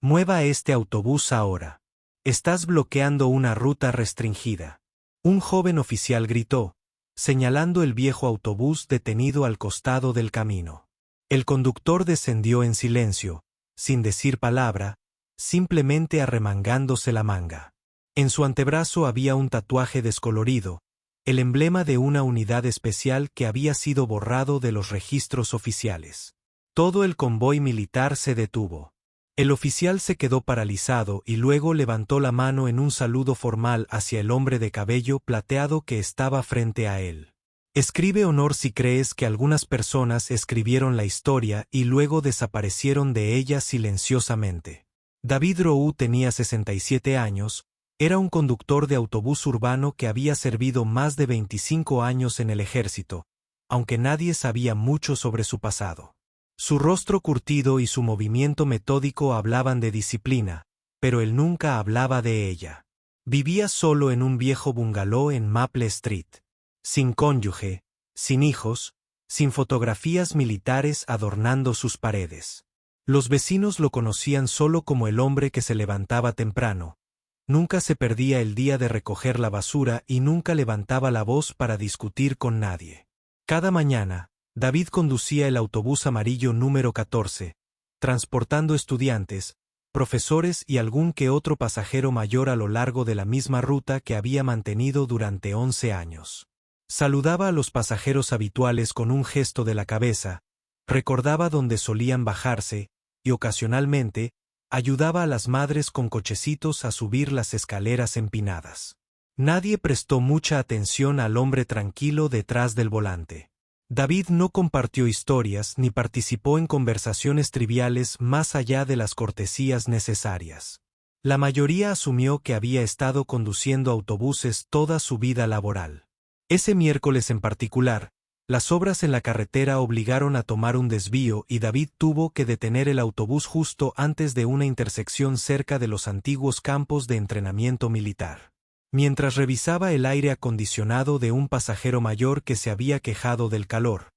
Mueva este autobús ahora. Estás bloqueando una ruta restringida. Un joven oficial gritó, señalando el viejo autobús detenido al costado del camino. El conductor descendió en silencio, sin decir palabra, simplemente arremangándose la manga. En su antebrazo había un tatuaje descolorido, el emblema de una unidad especial que había sido borrado de los registros oficiales. Todo el convoy militar se detuvo. El oficial se quedó paralizado y luego levantó la mano en un saludo formal hacia el hombre de cabello plateado que estaba frente a él. Escribe honor si crees que algunas personas escribieron la historia y luego desaparecieron de ella silenciosamente. David Roux tenía 67 años, era un conductor de autobús urbano que había servido más de 25 años en el ejército, aunque nadie sabía mucho sobre su pasado. Su rostro curtido y su movimiento metódico hablaban de disciplina, pero él nunca hablaba de ella. Vivía solo en un viejo bungalow en Maple Street. Sin cónyuge, sin hijos, sin fotografías militares adornando sus paredes. Los vecinos lo conocían solo como el hombre que se levantaba temprano. Nunca se perdía el día de recoger la basura y nunca levantaba la voz para discutir con nadie. Cada mañana, David conducía el autobús amarillo número 14, transportando estudiantes, profesores y algún que otro pasajero mayor a lo largo de la misma ruta que había mantenido durante 11 años. Saludaba a los pasajeros habituales con un gesto de la cabeza, recordaba dónde solían bajarse, y ocasionalmente, ayudaba a las madres con cochecitos a subir las escaleras empinadas. Nadie prestó mucha atención al hombre tranquilo detrás del volante. David no compartió historias ni participó en conversaciones triviales más allá de las cortesías necesarias. La mayoría asumió que había estado conduciendo autobuses toda su vida laboral. Ese miércoles en particular, las obras en la carretera obligaron a tomar un desvío y David tuvo que detener el autobús justo antes de una intersección cerca de los antiguos campos de entrenamiento militar. Mientras revisaba el aire acondicionado de un pasajero mayor que se había quejado del calor,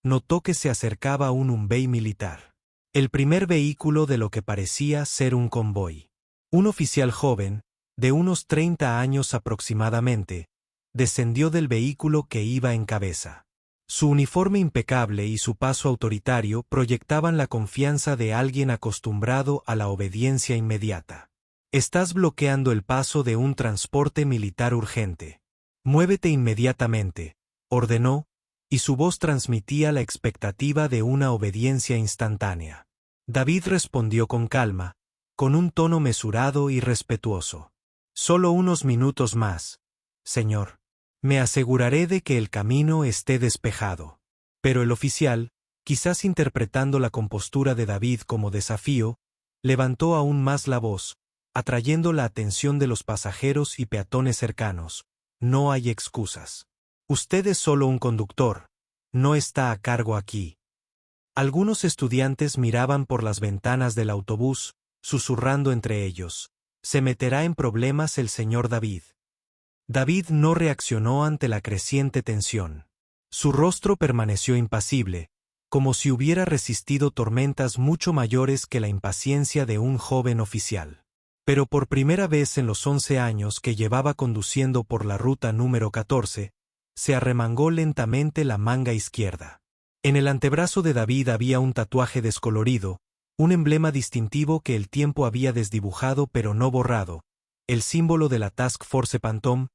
notó que se acercaba un Humvee militar. El primer vehículo de lo que parecía ser un convoy. Un oficial joven, de unos 30 años aproximadamente, descendió del vehículo que iba en cabeza. Su uniforme impecable y su paso autoritario proyectaban la confianza de alguien acostumbrado a la obediencia inmediata. Estás bloqueando el paso de un transporte militar urgente. Muévete inmediatamente, ordenó, y su voz transmitía la expectativa de una obediencia instantánea. David respondió con calma, con un tono mesurado y respetuoso. Solo unos minutos más, señor. Me aseguraré de que el camino esté despejado. Pero el oficial, quizás interpretando la compostura de David como desafío, levantó aún más la voz, atrayendo la atención de los pasajeros y peatones cercanos. No hay excusas. Usted es solo un conductor, no está a cargo aquí. Algunos estudiantes miraban por las ventanas del autobús, susurrando entre ellos. Se meterá en problemas el señor David. David no reaccionó ante la creciente tensión. Su rostro permaneció impasible, como si hubiera resistido tormentas mucho mayores que la impaciencia de un joven oficial. Pero por primera vez en los 11 años que llevaba conduciendo por la ruta número 14, se arremangó lentamente la manga izquierda. En el antebrazo de David había un tatuaje descolorido, un emblema distintivo que el tiempo había desdibujado pero no borrado, el símbolo de la Task Force Phantom,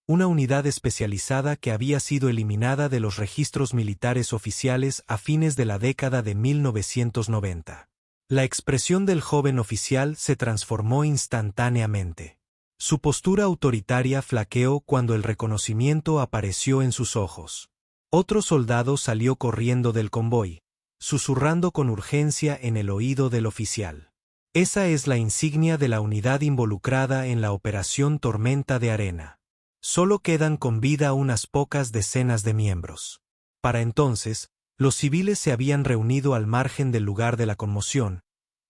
una unidad especializada que había sido eliminada de los registros militares oficiales a fines de la década de 1990. La expresión del joven oficial se transformó instantáneamente. Su postura autoritaria flaqueó cuando el reconocimiento apareció en sus ojos. Otro soldado salió corriendo del convoy, susurrando con urgencia en el oído del oficial. Esa es la insignia de la unidad involucrada en la Operación Tormenta de Arena. Solo quedan con vida unas pocas decenas de miembros. Para entonces, los civiles se habían reunido al margen del lugar de la conmoción,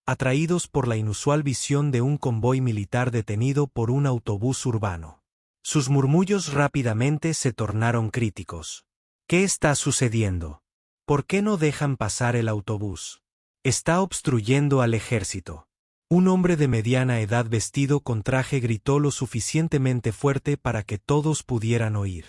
atraídos por la inusual visión de un convoy militar detenido por un autobús urbano. Sus murmullos rápidamente se tornaron críticos. ¿Qué está sucediendo? ¿Por qué no dejan pasar el autobús? Está obstruyendo al ejército. Un hombre de mediana edad vestido con traje gritó lo suficientemente fuerte para que todos pudieran oír.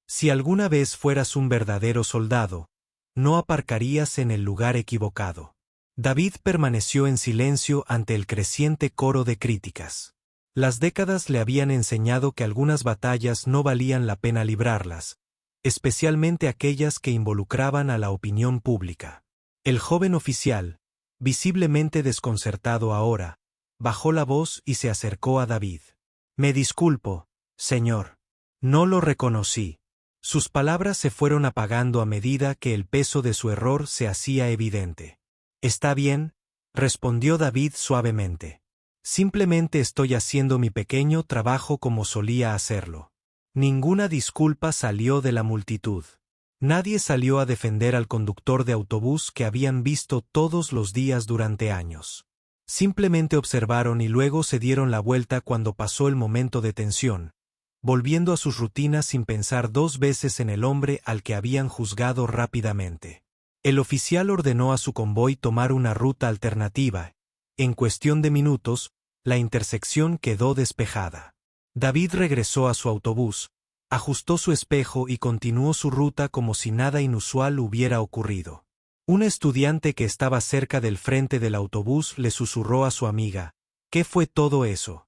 Si alguna vez fueras un verdadero soldado, no aparcarías en el lugar equivocado. David permaneció en silencio ante el creciente coro de críticas. Las décadas le habían enseñado que algunas batallas no valían la pena librarlas, especialmente aquellas que involucraban a la opinión pública. El joven oficial, visiblemente desconcertado ahora, bajó la voz y se acercó a David. «Me disculpo, señor. No lo reconocí». Sus palabras se fueron apagando a medida que el peso de su error se hacía evidente. «Está bien», respondió David suavemente. «Simplemente estoy haciendo mi pequeño trabajo como solía hacerlo». Ninguna disculpa salió de la multitud. Nadie salió a defender al conductor de autobús que habían visto todos los días durante años. Simplemente observaron y luego se dieron la vuelta cuando pasó el momento de tensión, volviendo a sus rutinas sin pensar dos veces en el hombre al que habían juzgado rápidamente. El oficial ordenó a su convoy tomar una ruta alternativa. En cuestión de minutos, la intersección quedó despejada. David regresó a su autobús, ajustó su espejo y continuó su ruta como si nada inusual hubiera ocurrido. Un estudiante que estaba cerca del frente del autobús le susurró a su amiga: «¿Qué fue todo eso?»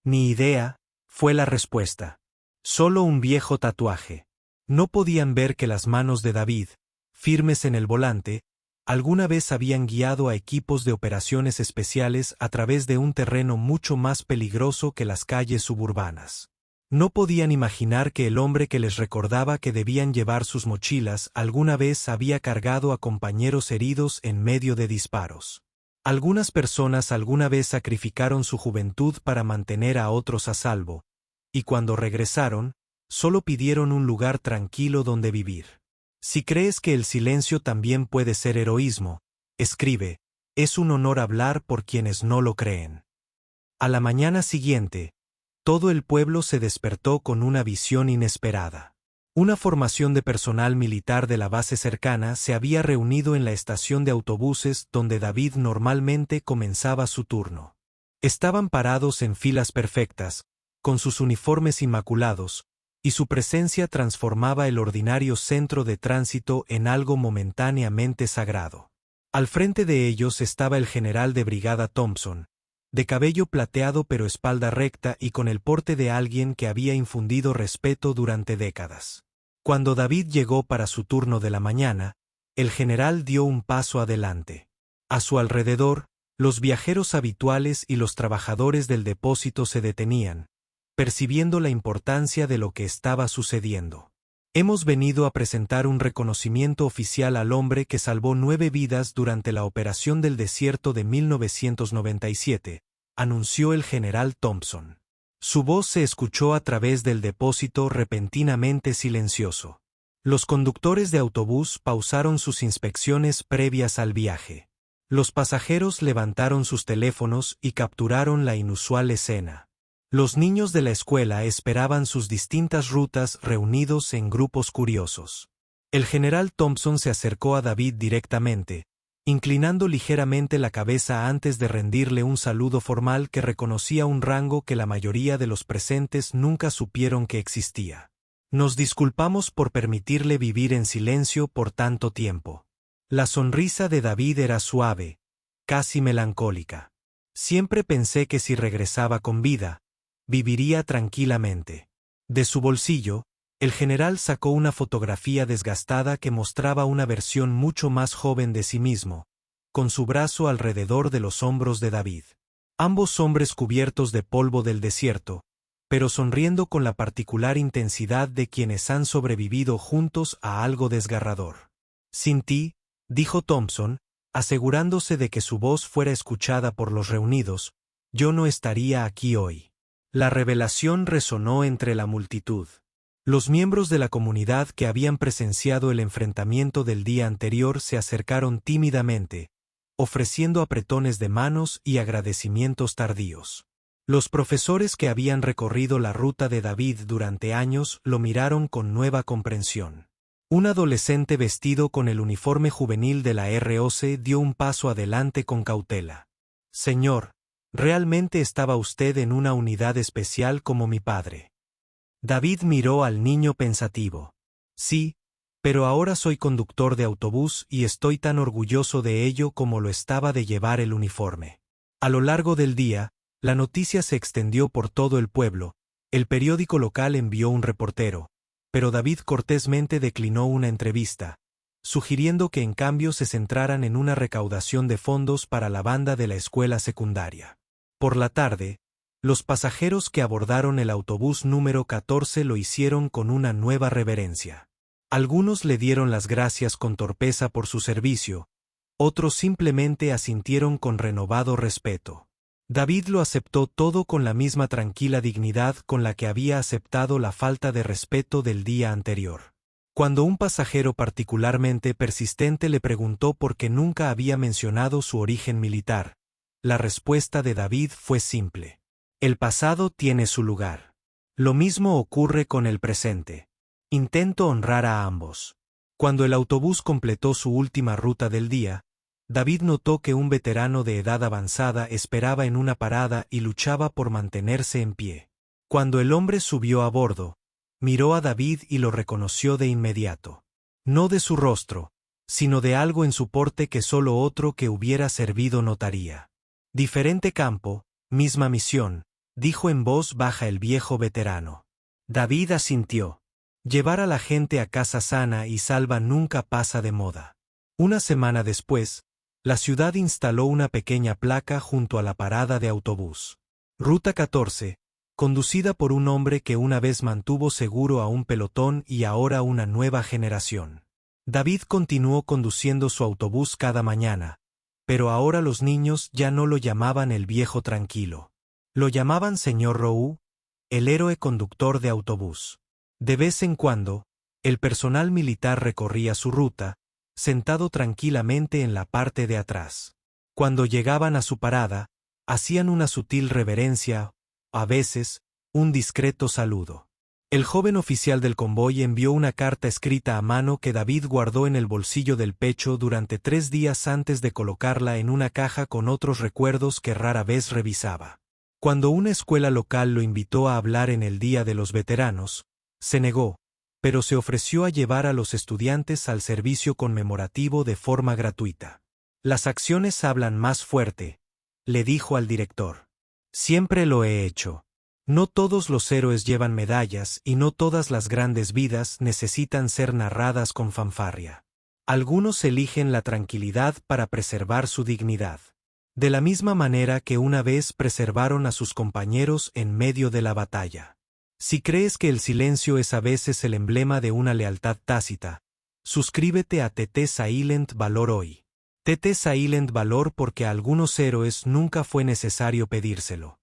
«Ni idea», fue la respuesta. «Solo un viejo tatuaje». No podían ver que las manos de David, firmes en el volante, alguna vez habían guiado a equipos de operaciones especiales a través de un terreno mucho más peligroso que las calles suburbanas. No podían imaginar que el hombre que les recordaba que debían llevar sus mochilas alguna vez había cargado a compañeros heridos en medio de disparos. Algunas personas alguna vez sacrificaron su juventud para mantener a otros a salvo, y cuando regresaron, solo pidieron un lugar tranquilo donde vivir. Si crees que el silencio también puede ser heroísmo, escribe: «Es un honor hablar por quienes no lo creen». A la mañana siguiente, todo el pueblo se despertó con una visión inesperada. Una formación de personal militar de la base cercana se había reunido en la estación de autobuses donde David normalmente comenzaba su turno. Estaban parados en filas perfectas, con sus uniformes inmaculados, y su presencia transformaba el ordinario centro de tránsito en algo momentáneamente sagrado. Al frente de ellos estaba el general de brigada Thompson, de cabello plateado pero espalda recta y con el porte de alguien que había infundido respeto durante décadas. Cuando David llegó para su turno de la mañana, el general dio un paso adelante. A su alrededor, los viajeros habituales y los trabajadores del depósito se detenían, percibiendo la importancia de lo que estaba sucediendo. «Hemos venido a presentar un reconocimiento oficial al hombre que salvó 9 vidas durante la Operación del Desierto de 1997», anunció el general Thompson. Su voz se escuchó a través del depósito repentinamente silencioso. Los conductores de autobús pausaron sus inspecciones previas al viaje. Los pasajeros levantaron sus teléfonos y capturaron la inusual escena. Los niños de la escuela esperaban sus distintas rutas reunidos en grupos curiosos. El general Thompson se acercó a David directamente, inclinando ligeramente la cabeza antes de rendirle un saludo formal que reconocía un rango que la mayoría de los presentes nunca supieron que existía. «Nos disculpamos por permitirle vivir en silencio por tanto tiempo». La sonrisa de David era suave, casi melancólica. «Siempre pensé que si regresaba con vida, viviría tranquilamente». De su bolsillo, el general sacó una fotografía desgastada que mostraba una versión mucho más joven de sí mismo, con su brazo alrededor de los hombros de David. Ambos hombres cubiertos de polvo del desierto, pero sonriendo con la particular intensidad de quienes han sobrevivido juntos a algo desgarrador. «Sin ti», dijo Thompson, asegurándose de que su voz fuera escuchada por los reunidos, «yo no estaría aquí hoy». La revelación resonó entre la multitud. Los miembros de la comunidad que habían presenciado el enfrentamiento del día anterior se acercaron tímidamente, ofreciendo apretones de manos y agradecimientos tardíos. Los profesores que habían recorrido la ruta de David durante años lo miraron con nueva comprensión. Un adolescente vestido con el uniforme juvenil de la ROC dio un paso adelante con cautela. «Señor», Realmente estaba usted en una unidad especial como mi padre. David miró al niño pensativo. Sí, pero ahora soy conductor de autobús y estoy tan orgulloso de ello como lo estaba de llevar el uniforme. A lo largo del día, la noticia se extendió por todo el pueblo. El periódico local envió un reportero, pero David cortésmente declinó una entrevista, sugiriendo que en cambio se centraran en una recaudación de fondos para la banda de la escuela secundaria. Por la tarde, los pasajeros que abordaron el autobús número 14 lo hicieron con una nueva reverencia. Algunos le dieron las gracias con torpeza por su servicio, otros simplemente asintieron con renovado respeto. David lo aceptó todo con la misma tranquila dignidad con la que había aceptado la falta de respeto del día anterior. Cuando un pasajero particularmente persistente le preguntó por qué nunca había mencionado su origen militar, la respuesta de David fue simple. El pasado tiene su lugar. Lo mismo ocurre con el presente. Intento honrar a ambos. Cuando el autobús completó su última ruta del día, David notó que un veterano de edad avanzada esperaba en una parada y luchaba por mantenerse en pie. Cuando el hombre subió a bordo, miró a David y lo reconoció de inmediato. No de su rostro, sino de algo en su porte que solo otro que hubiera servido notaría. Diferente campo, misma misión, dijo en voz baja el viejo veterano. David asintió. Llevar a la gente a casa sana y salva nunca pasa de moda. Una semana después, la ciudad instaló una pequeña placa junto a la parada de autobús. Ruta 14, conducida por un hombre que una vez mantuvo seguro a un pelotón y ahora una nueva generación. David continuó conduciendo su autobús cada mañana, pero ahora los niños ya no lo llamaban el viejo tranquilo. Lo llamaban señor Roux, el héroe conductor de autobús. De vez en cuando, el personal militar recorría su ruta, sentado tranquilamente en la parte de atrás. Cuando llegaban a su parada, hacían una sutil reverencia, a veces, un discreto saludo. El joven oficial del convoy envió una carta escrita a mano que David guardó en el bolsillo del pecho durante 3 días antes de colocarla en una caja con otros recuerdos que rara vez revisaba. Cuando una escuela local lo invitó a hablar en el Día de los Veteranos, se negó, pero se ofreció a llevar a los estudiantes al servicio conmemorativo de forma gratuita. Las acciones hablan más fuerte, le dijo al director. Siempre lo he hecho. No todos los héroes llevan medallas y no todas las grandes vidas necesitan ser narradas con fanfarria. Algunos eligen la tranquilidad para preservar su dignidad. De la misma manera que una vez preservaron a sus compañeros en medio de la batalla. Si crees que el silencio es a veces el emblema de una lealtad tácita, suscríbete a TT Silent Valor hoy. TT Silent Valor porque a algunos héroes nunca fue necesario pedírselo.